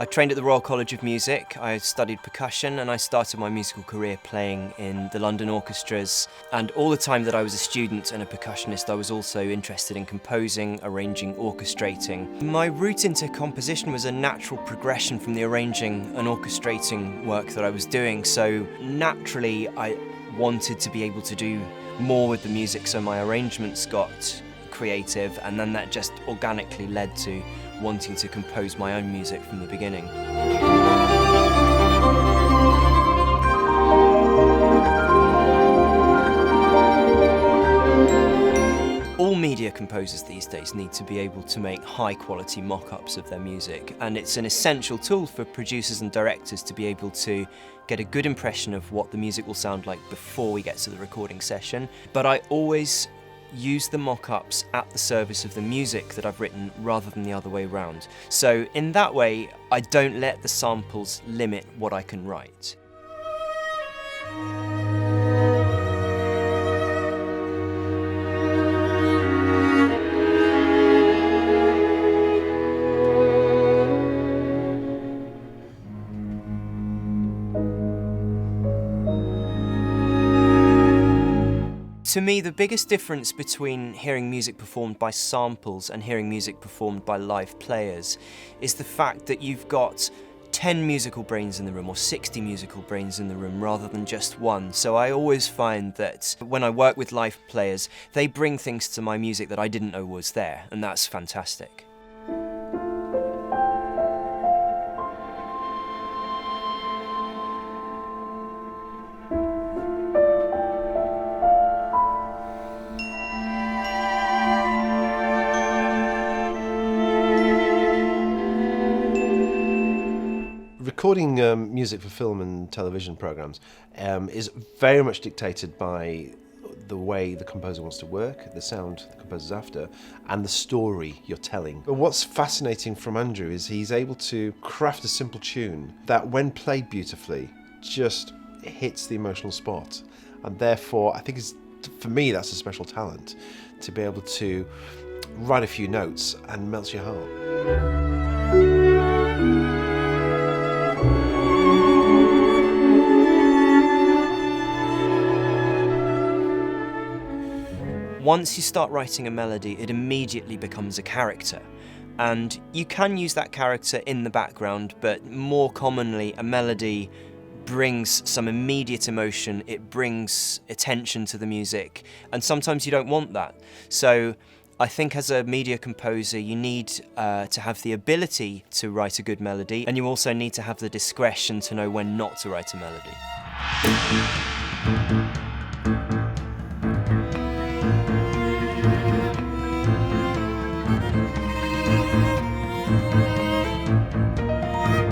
I trained at the Royal College of Music, I studied percussion, and I started my musical career playing in the London orchestras. And all the time that I was a student and a percussionist, I was also interested in composing, arranging, orchestrating. My route into composition was a natural progression from the arranging and orchestrating work that I was doing, so naturally I wanted to be able to do more with the music, so my arrangements got creative, and then that just organically led to wanting to compose my own music from the beginning. All media composers these days need to be able to make high-quality mock-ups of their music, and it's an essential tool for producers and directors to be able to get a good impression of what the music will sound like before we get to the recording session. But I always use the mock-ups at the service of the music that I've written rather than the other way around. So in that way, I don't let the samples limit what I can write. To me, the biggest difference between hearing music performed by samples and hearing music performed by live players is the fact that you've got 10 musical brains in the room or 60 musical brains in the room rather than just one. So I always find that when I work with live players, they bring things to my music that I didn't know was there, and that's fantastic. Recording music for film and television programs is very much dictated by the way the composer wants to work, the sound the composer's after, and the story you're telling. But what's fascinating from Andrew is he's able to craft a simple tune that, when played beautifully, just hits the emotional spot. And therefore, I think for me, that's a special talent, to be able to write a few notes and melt your heart. Once you start writing a melody, it immediately becomes a character. And you can use that character in the background, but more commonly a melody brings some immediate emotion, it brings attention to the music, and sometimes you don't want that. So I think as a media composer, you need to have the ability to write a good melody, and you also need to have the discretion to know when not to write a melody.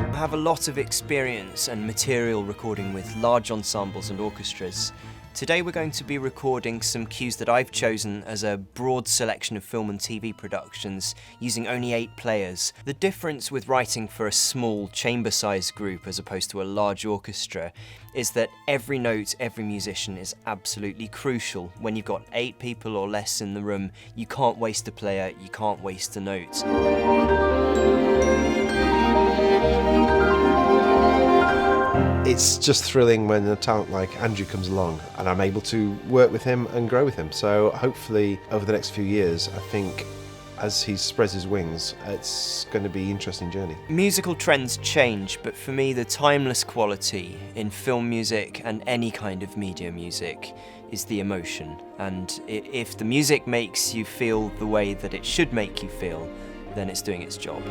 I have a lot of experience and material recording with large ensembles and orchestras. Today we're going to be recording some cues that I've chosen as a broad selection of film and TV productions using only 8 players. The difference with writing for a small chamber-sized group as opposed to a large orchestra is that every note, every musician is absolutely crucial. When you've got 8 people or less in the room, you can't waste a player, you can't waste a note. It's just thrilling when a talent like Andrew comes along and I'm able to work with him and grow with him. So hopefully over the next few years, I think as he spreads his wings, it's going to be an interesting journey. Musical trends change, but for me the timeless quality in film music and any kind of media music is the emotion. And if the music makes you feel the way that it should make you feel, then it's doing its job.